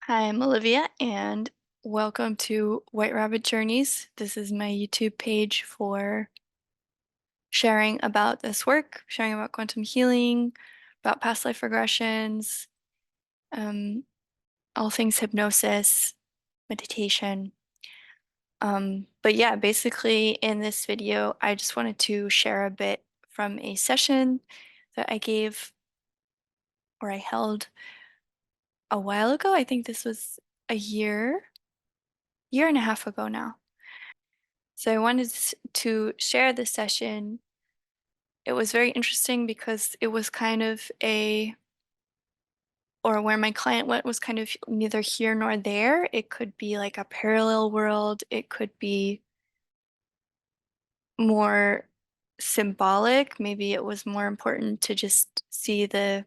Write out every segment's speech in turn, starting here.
Hi, I'm Olivia, and welcome to White Rabbit Journeys. This is my YouTube page for sharing about this work, sharing about quantum healing, about past life regressions, um, all things hypnosis, meditation. But yeah, basically in this video, I just wanted to share a bit from a session that I gave or I held a while ago. I think this was a year and a half ago now. So I wanted to share this session. It was very interesting because it was kind of or where my client went was kind of neither here nor there. It could be like a parallel world. It could be more symbolic. Maybe it was more important to just see the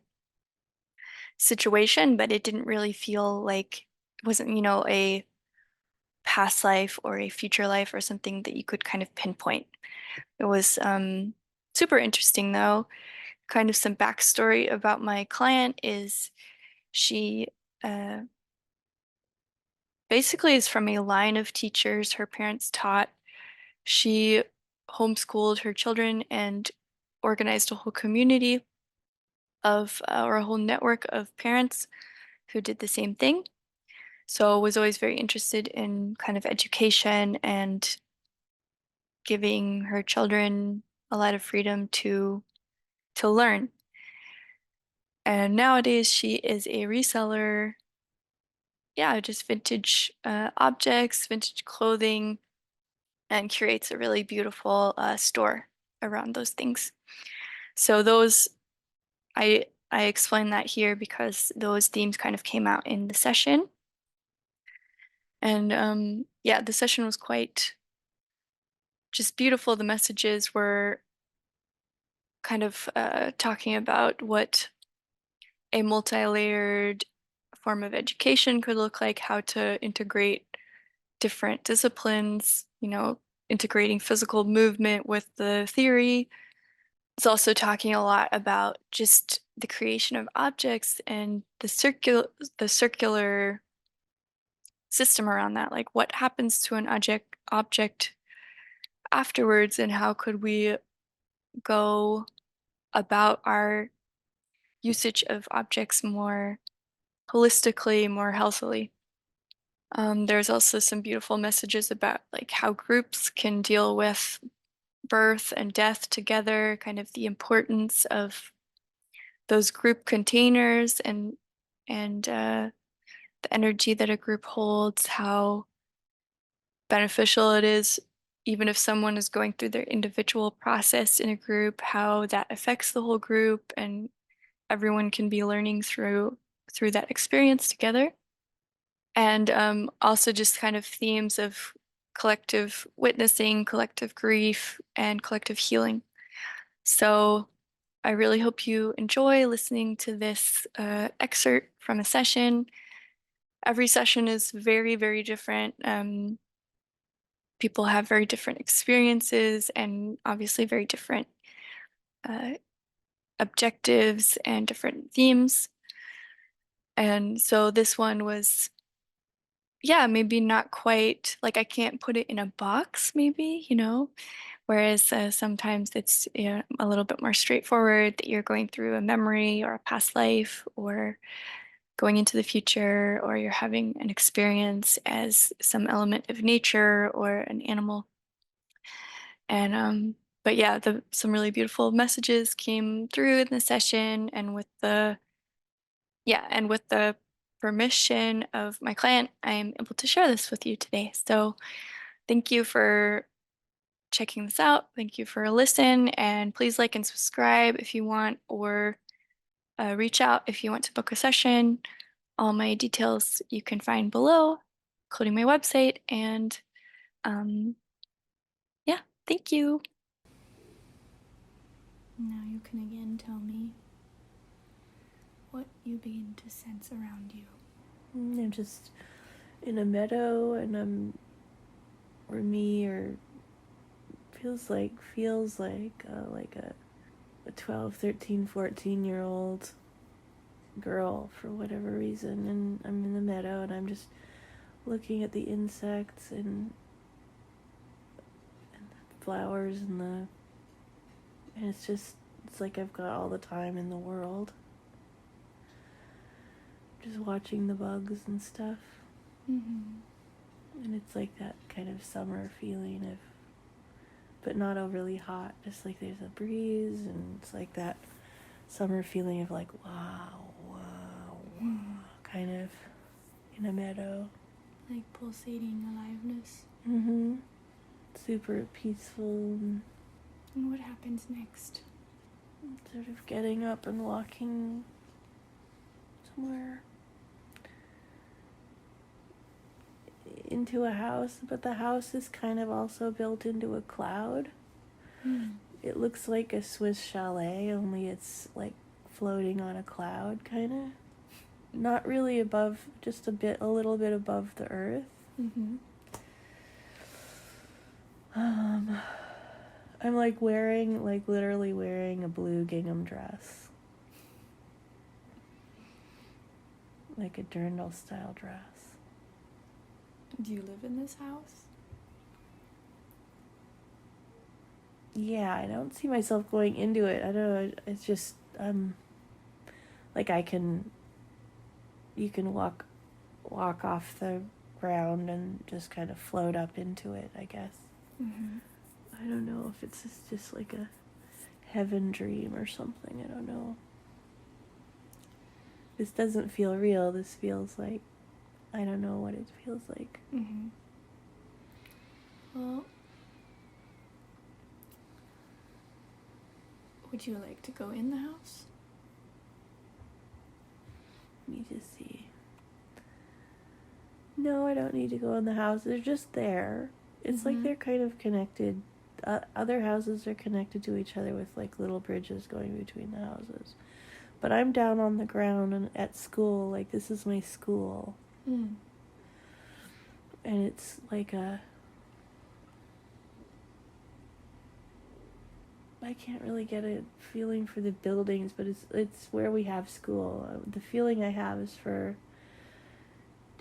situation, but it didn't really feel like it wasn't, a past life or a future life or something that you could kind of pinpoint. It was super interesting though. Kind of some backstory about my client is she uh, basically is from a line of teachers her parents taught. She homeschooled her children and organized a whole community or a whole network of parents who did the same thing. So was always very interested in kind of education and giving her children a lot of freedom to learn. And nowadays she is a reseller, yeah, just vintage objects, vintage clothing, and curates a really beautiful store around those things. So those, I explain that here because those themes kind of came out in the session. And yeah, the session was quite just beautiful. The messages were kind of talking about what a multi-layered form of education could look like, how to integrate different disciplines, integrating physical movement with the theory. It's also talking a lot about just the creation of objects and the circular system around that. Like what happens to an object afterwards, and how could we go about our usage of objects more holistically, more healthily. There's also some beautiful messages about like how groups can deal with birth and death together, kind of the importance of those group containers and the energy that a group holds, how beneficial it is, even if someone is going through their individual process in a group, how that affects the whole group, and everyone can be learning through that experience together. And also just kind of themes of collective witnessing, collective grief, and collective healing. So I really hope you enjoy listening to this excerpt from a session. Every session is very, very different. People have very different experiences and obviously very different uh, objectives and different themes. And so this one was, yeah, maybe not quite like I can't put it in a box, maybe. Whereas sometimes it's a little bit more straightforward that you're going through a memory or a past life or going into the future, or you're having an experience as some element of nature or an animal. And but yeah, some really beautiful messages came through in the session, and with the permission of my client, I'm able to share this with you today. So thank you for checking this out. Thank you for listening, and please like and subscribe if you want, or reach out if you want to book a session. All my details you can find below, including my website. And um, yeah, thank you. Now you can again tell me what you begin to sense around you. I'm just in a meadow, and or me, or feels like a 12, 13, 14-year-old girl for whatever reason, and I'm in the meadow and I'm just looking at the insects and the flowers and it's like I've got all the time in the world. Just watching the bugs and stuff. And it's like that kind of summer feeling of, but not overly hot, just like there's a breeze, and it's like that summer feeling of like, wow, kind of in a meadow. Like pulsating aliveness. Super peaceful. And what happens next? Sort of getting up and walking somewhere into a house, but the house is kind of also built into a cloud. It looks like a Swiss chalet, only it's like floating on a cloud, kind of. Not really above, just a little bit above the earth. I'm like literally wearing a blue gingham dress. Like a dirndl style dress. Do you live in this house? Yeah, I don't see myself going into it. I don't know, it's just, like you can walk off the ground and just kind of float up into it, I guess. I don't know if it's just like a heaven dream or something. I don't know. This doesn't feel real. This feels like, I don't know what it feels like. Well, would you like to go in the house? Let me just see. No, I don't need to go in the house. They're just there. It's like they're kind of connected. Other houses are connected to each other with like little bridges going between the houses. But I'm down on the ground and at school. Like, this is my school. And it's like I can't really get a feeling for the buildings, but it's where we have school. The feeling I have is for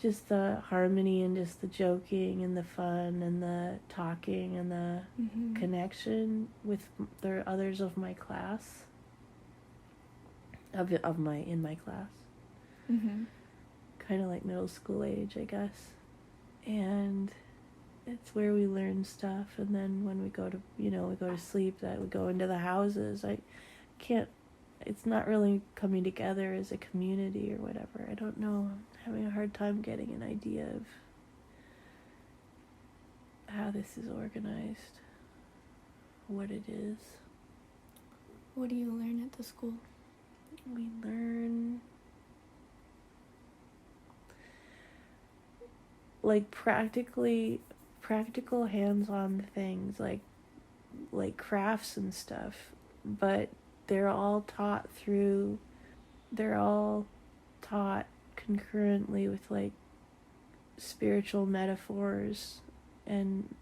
just the harmony and just the joking and the fun and the talking and the connection with the others of my class. In my class. Kind of like middle school age, I guess. And it's where we learn stuff, and then when we go to sleep, that we go into the houses. It's not really coming together as a community or whatever. I don't know. I'm having a hard time getting an idea of how this is organized, what it is. What do you learn at the school? We learn like practical hands-on things, like crafts and stuff, but they're all taught concurrently with like spiritual metaphors and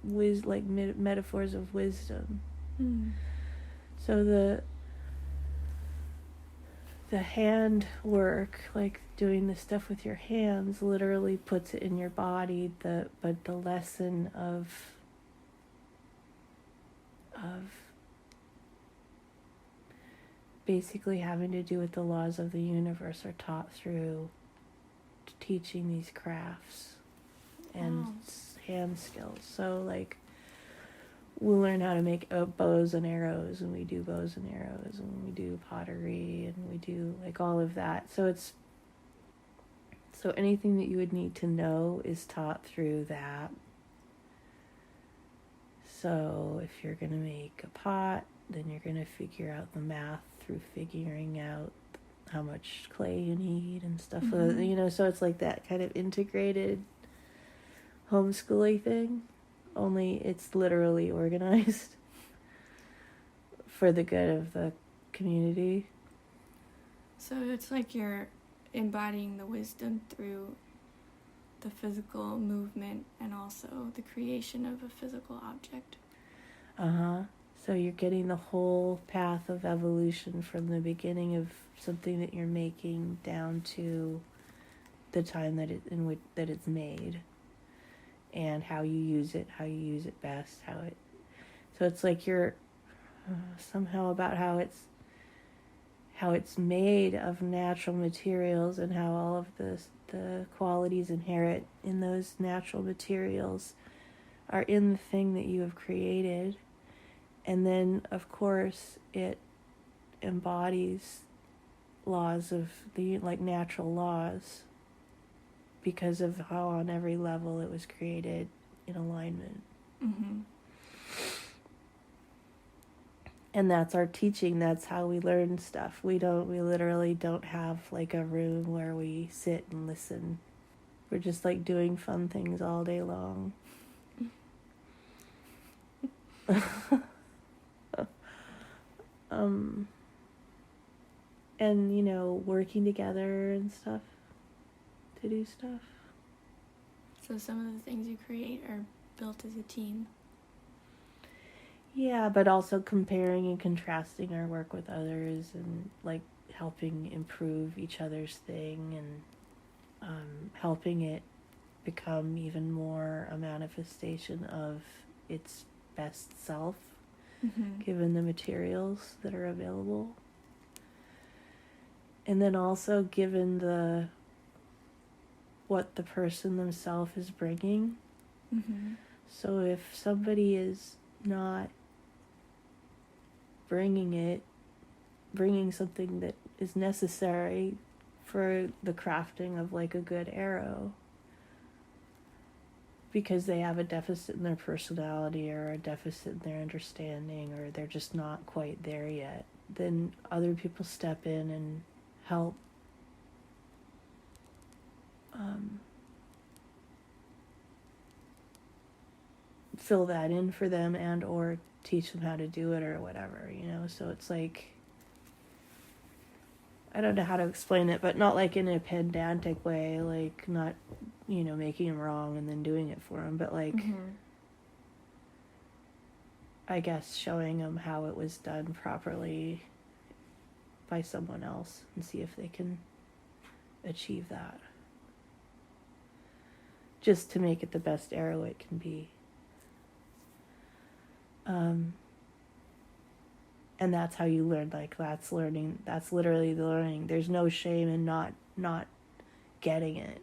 metaphors of wisdom. So the hand work, like doing the stuff with your hands, literally puts it in your body. But the lesson of basically having to do with the laws of the universe are taught through teaching these crafts and hand skills. So like we'll learn how to make bows and arrows, and we do bows and arrows, and we do pottery, and we do like all of that. So anything that you would need to know is taught through that. So if you're going to make a pot, then you're going to figure out the math through figuring out how much clay you need and stuff. So it's like that kind of integrated homeschooling thing, only it's literally organized for the good of the community. So it's like you're embodying the wisdom through the physical movement and also the creation of a physical object. So you're getting the whole path of evolution from the beginning of something that you're making down to the time that it's made, and how you use it best, so it's like you're somehow about how it's made of natural materials, and how all of the qualities inherent in those natural materials are in the thing that you have created. And then, of course, it embodies laws of the, like, natural laws, because of how on every level it was created in alignment. Mm-hmm. And that's our teaching. That's how we learn stuff. We literally don't have like a room where we sit and listen. We're just like doing fun things all day long. And, you know, working together and stuff to do stuff. So some of the things you create are built as a team. Yeah, but also comparing and contrasting our work with others, and like helping improve each other's thing, and helping it become even more a manifestation of its best self, Mm-hmm. given the materials that are available. And then also given what the person themselves is bringing. Mm-hmm. So if somebody is not bringing something that is necessary for the crafting of like a good arrow, because they have a deficit in their personality, or a deficit in their understanding, or they're just not quite there yet, then other people step in and help fill that in for them, and or teach them how to do it, or whatever, you know. So it's like, I don't know how to explain it, but not like in a pedantic way, like not, you know, making them wrong and then doing it for them, but like, Mm-hmm. I guess showing them how it was done properly by someone else, and see if they can achieve that, just to make it the best arrow it can be. And that's how you learn. Like, that's learning. That's literally the learning. There's no shame in not getting it.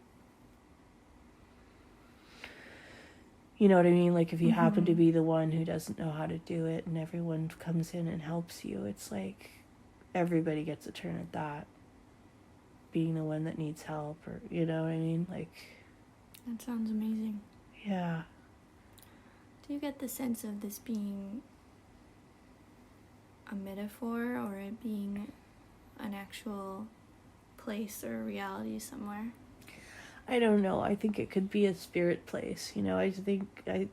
You know what I mean? Like, if you happen to be the one who doesn't know how to do it, and everyone comes in and helps you, it's like everybody gets a turn at that. Being the one that needs help, or, you know what I mean? Like, That sounds amazing. yeah. Do you get the sense of this being a metaphor, or it being an actual place or reality somewhere? I don't know. I think it could be a spirit place. You know, I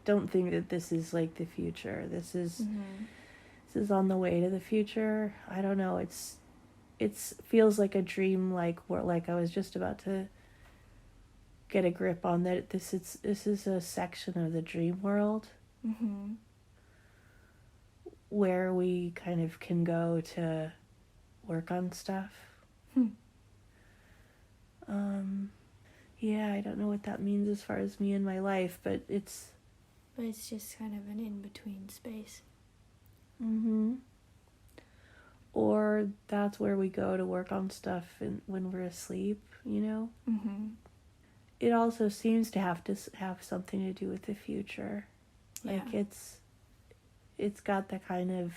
don't think that this is like the future. This is on the way to the future. I don't know. It feels like a dream, like I was just about to get a grip on that. This is a section of the dream world, where we kind of can go to work on stuff. Yeah, I don't know what that means as far as me and my life, but it's just kind of an in-between space. Or that's where we go to work on stuff when we're asleep, you know? It also seems to have something to do with the future. Like, it's got the kind of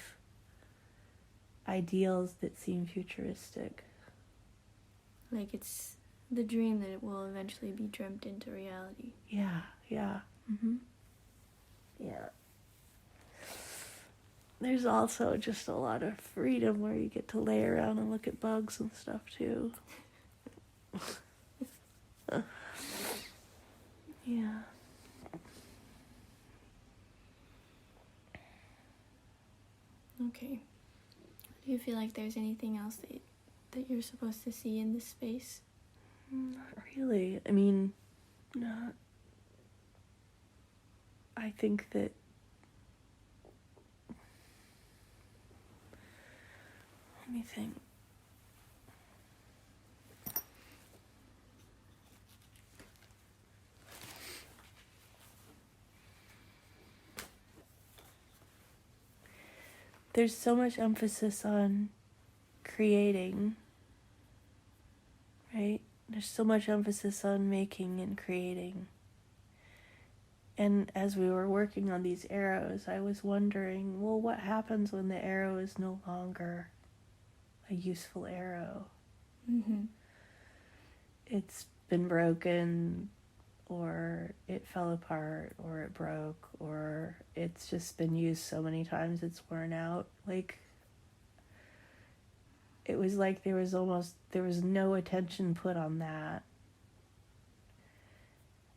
ideals that seem futuristic. Like it's the dream that it will eventually be dreamt into reality. Yeah. Yeah. There's also just a lot of freedom where you get to lay around and look at bugs and stuff too. Yeah. Okay. Do you feel like there's anything else that you're supposed to see in this space? Not really. I mean, I think that Let me think. There's so much emphasis on creating, right? There's so much emphasis on making and creating. And as we were working on these arrows, I was wondering, well, what happens when the arrow is no longer a useful arrow? Mm-hmm. It's been broken, or it fell apart, or it broke, or it's just been used so many times it's worn out. Like, it was like there was no attention put on that.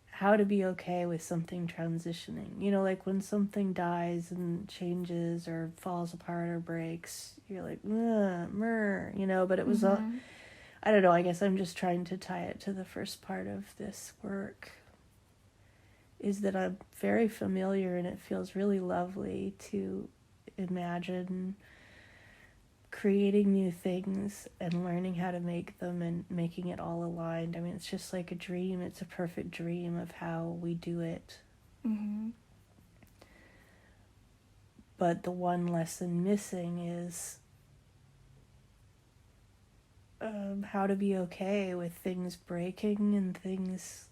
How to be okay with something transitioning. You know, like when something dies and changes or falls apart or breaks, you're like, you know, but it was all, I don't know, I guess I'm just trying to tie it to the first part of this work, is that I'm very familiar, and it feels really lovely to imagine creating new things and learning how to make them and making it all aligned. I mean, it's just like a dream. It's a perfect dream of how we do it. Mm-hmm. But the one lesson missing is how to be okay with things breaking and things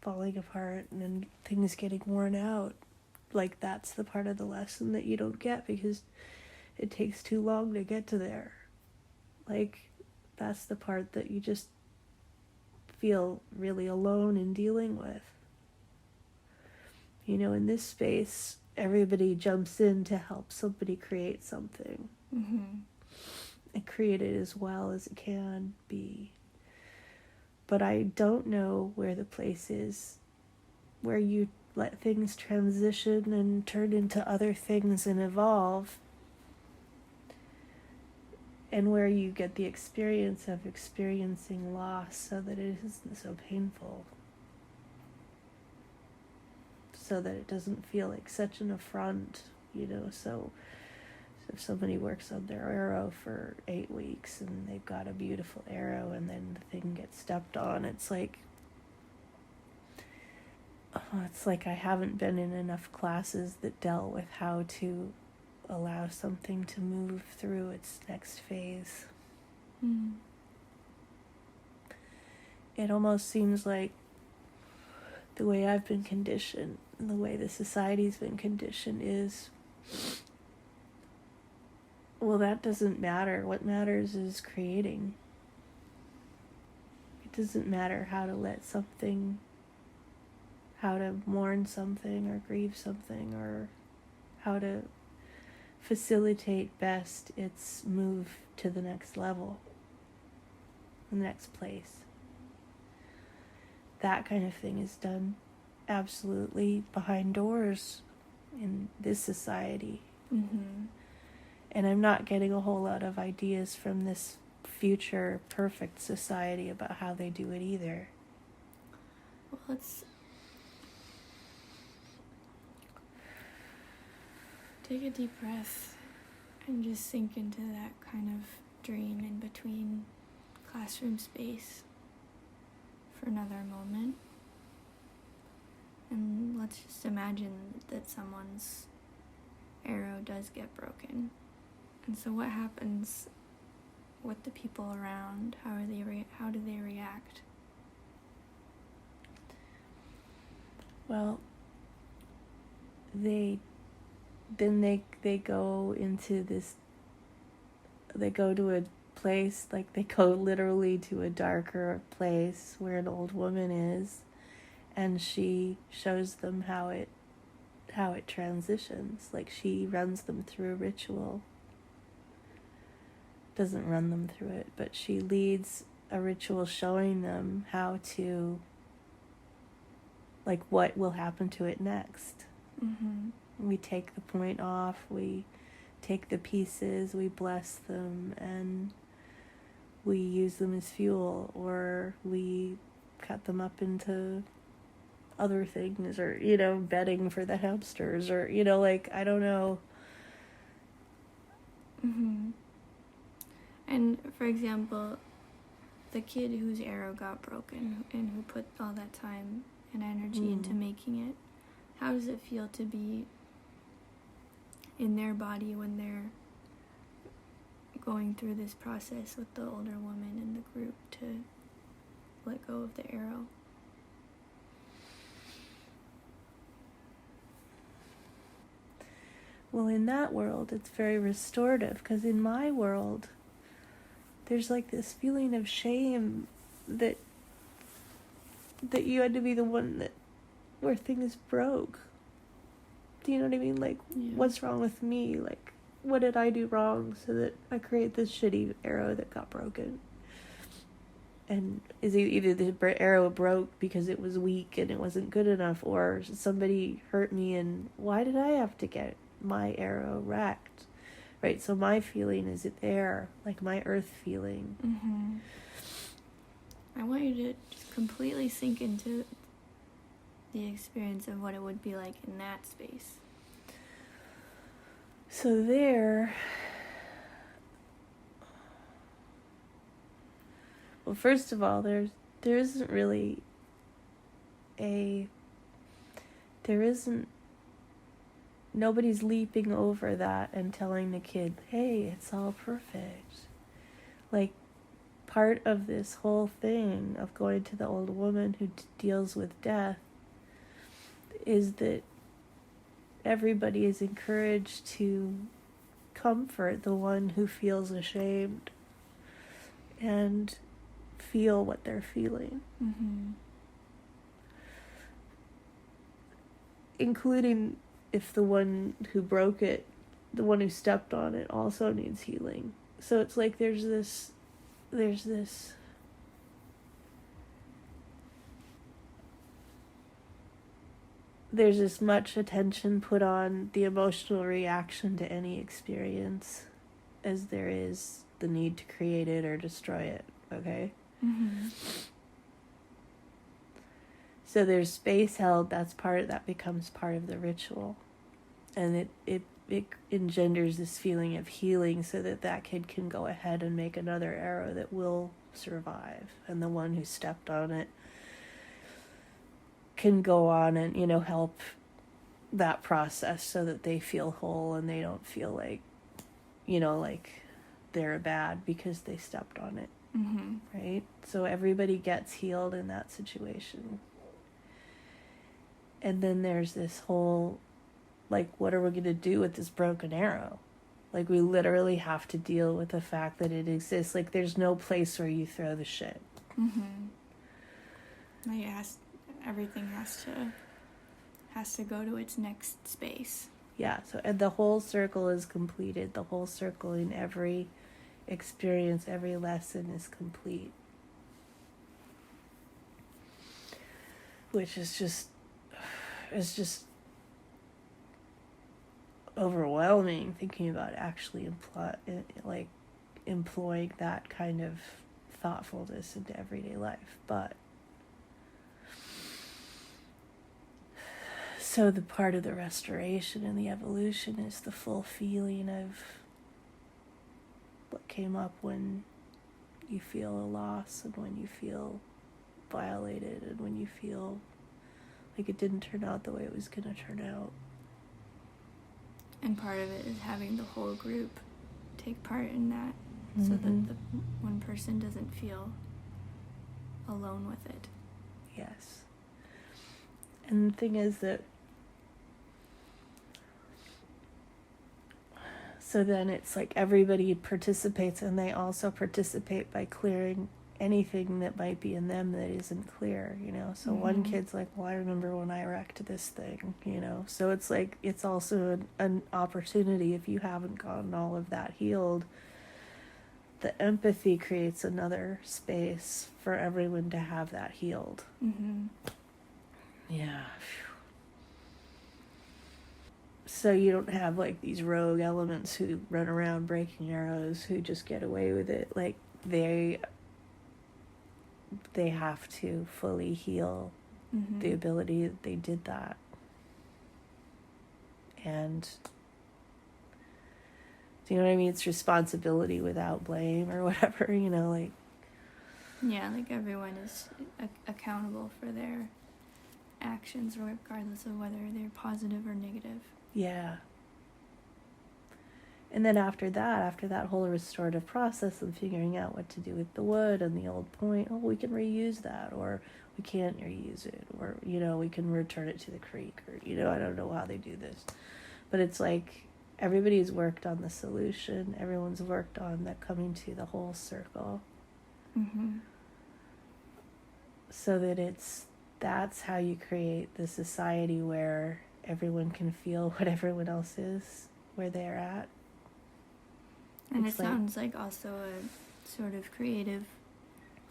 falling apart and things getting worn out. Like, that's the part of the lesson that you don't get because it takes too long to get to there. Like, that's the part that you just feel really alone in dealing with. You know, in this space, everybody jumps in to help somebody create something. Mm-hmm. And create it as well as it can be. But I don't know where the place is where you let things transition and turn into other things and evolve, and where you get the experience of experiencing loss so that it isn't so painful, so that it doesn't feel like such an affront, you know. So if somebody works on their arrow for 8 weeks and they've got a beautiful arrow and then the thing gets stepped on, it's like I haven't been in enough classes that dealt with how to allow something to move through its next phase. Mm-hmm. It almost seems like the way I've been conditioned, and the way the society's been conditioned is, well, that doesn't matter. What matters is creating. It doesn't matter how to let something, how to mourn something or grieve something, or how to facilitate best its move to the next level, the next place. That kind of thing is done absolutely behind doors in this society. Mm-hmm. And I'm not getting a whole lot of ideas from this future perfect society about how they do it either. Well, let's take a deep breath and just sink into that kind of dream in between classroom space for another moment. And let's just imagine that someone's arrow does get broken. And so what happens with the people around? How do they react? Well, they go into this, they go to a place, like they go literally to a darker place where an old woman is, and she shows them how it transitions. Like, she runs them through a ritual. Doesn't run them through it, but she leads a ritual showing them how to, like, what will happen to it next. Mm-hmm. We take the point off, we take the pieces, we bless them, and we use them as fuel, or we cut them up into other things, or, you know, bedding for the hamsters, or, you know, like, I don't know. Mm-hmm. And for example, the kid whose arrow got broken and who put all that time and energy into making it, how does it feel to be in their body when they're going through this process with the older woman in the group to let go of the arrow? Well, in that world, it's very restorative, because in my world, there's like this feeling of shame that you had to be the one where things broke. Do you know what I mean? Like, what's wrong with me? Like, what did I do wrong so that I create this shitty arrow that got broken? And is either the arrow broke because it was weak and it wasn't good enough, or somebody hurt me, and why did I have to get my arrow wrecked? Right? So my feeling is it there, like my earth feeling. Mm-hmm. I want you to just completely sink into the experience of what it would be like in that space. So there, well, first of all, there isn't really nobody's leaping over that and telling the kid, hey, it's all perfect. Like, part of this whole thing of going to the old woman who deals with death is that everybody is encouraged to comfort the one who feels ashamed and feel what they're feeling. Mm-hmm. Including if the one who broke it, the one who stepped on it, also needs healing. So it's like there's this much attention put on the emotional reaction to any experience as there is the need to create it or destroy it, okay? Mm-hmm. So there's space held, that becomes part of the ritual. And it engenders this feeling of healing so that kid can go ahead and make another arrow that will survive. And the one who stepped on it can go on and, help that process so that they feel whole and they don't feel like, like they're bad because they stepped on it. Mm-hmm. Right? So everybody gets healed in that situation. And then there's this whole, like, what are we going to do with this broken arrow? Like, we literally have to deal with the fact that it exists. Like, there's no place where you throw the shit. Mm-hmm. Like, everything has to go to its next space. Yeah, so and the whole circle is completed. The whole circle in every experience, every lesson is complete. Which is just overwhelming thinking about actually employing that kind of thoughtfulness into everyday life. But so the part of the restoration and the evolution is the full feeling of what came up when you feel a loss and when you feel violated and when you feel like it didn't turn out the way it was going to turn out. And part of it is having the whole group take part in that, so that the one person doesn't feel alone with it. Yes. And the thing is that, so then it's like everybody participates, and they also participate by clearing anything that might be in them that isn't clear, So one kid's like, well, I remember when I wrecked this thing, So it's like, it's also an opportunity, if you haven't gotten all of that healed, the empathy creates another space for everyone to have that healed. Mm-hmm. Yeah. So you don't have like these rogue elements who run around breaking arrows who just get away with it. Like they have to fully heal the ability that they did that. And Do you know what I mean? It's responsibility without blame or whatever, you know, like. Yeah, like everyone is accountable for their actions, regardless of whether they're positive or negative. Yeah. And then after that whole restorative process of figuring out what to do with the wood and the old point, oh, we can reuse that, or we can't reuse it, or, you know, we can return it to the creek, or, you know, I don't know how they do this. But it's like everybody's worked on the solution. Everyone's worked on that coming to the whole circle. Mm-hmm. So that that's how you create the society where everyone can feel what everyone else is, where they're at. And it sounds like also a sort of creative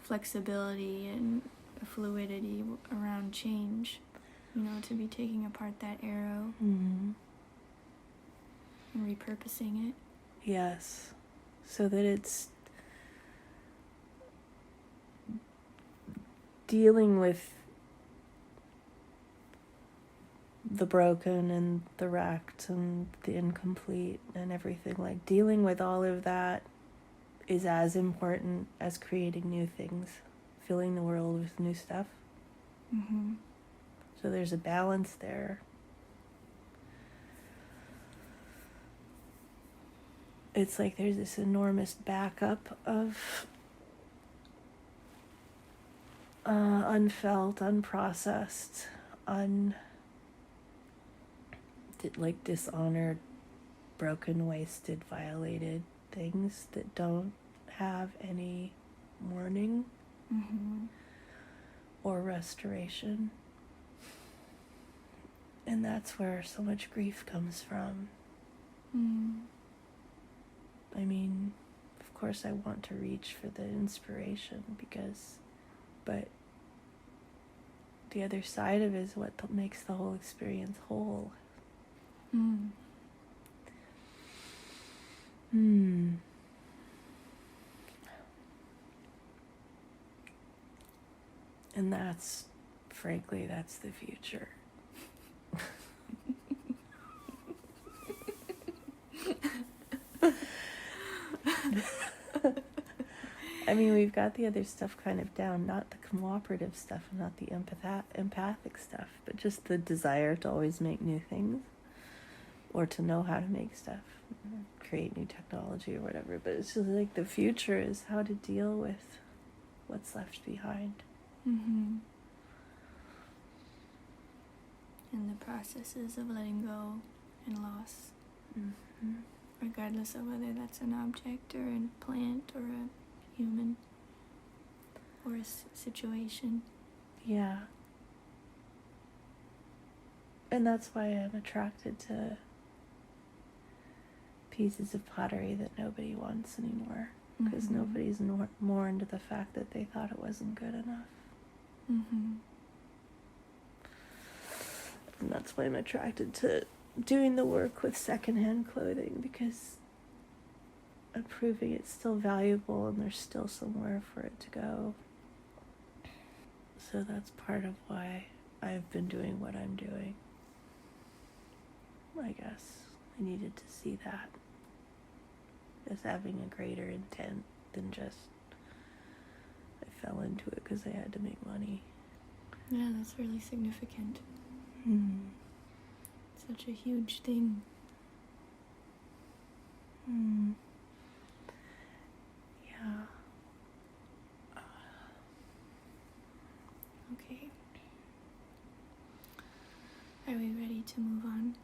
flexibility and a fluidity around change, you know, to be taking apart that arrow and repurposing it. Yes. So that it's dealing with the broken and the wrecked and the incomplete and everything. Like, dealing with all of that is as important as creating new things, filling the world with new stuff. Mm-hmm. So there's a balance there. It's like there's this enormous backup of unfelt, unprocessed, dishonored, broken, wasted, violated things that don't have any mourning or restoration. And that's where so much grief comes from. I mean, of course I want to reach for the inspiration but the other side of it is what makes the whole experience whole. And that's the future. I mean, we've got the other stuff kind of down, not the cooperative stuff and not the empathic stuff, but just the desire to always make new things or to know how to make stuff, create new technology or whatever. But it's just like the future is how to deal with what's left behind. And the processes of letting go and loss, regardless of whether that's an object or a plant or a human or a situation. Yeah. And that's why I'm attracted to pieces of pottery that nobody wants anymore, because nobody's more into the fact that they thought it wasn't good enough. And that's why I'm attracted to doing the work with secondhand clothing, because I'm proving it's still valuable and there's still somewhere for it to go. So that's part of why I've been doing what I'm doing. I guess I needed to see that as having a greater intent than just I fell into it because I had to make money. Yeah, that's really significant. Such a huge thing. Yeah. Okay. Are we ready to move on?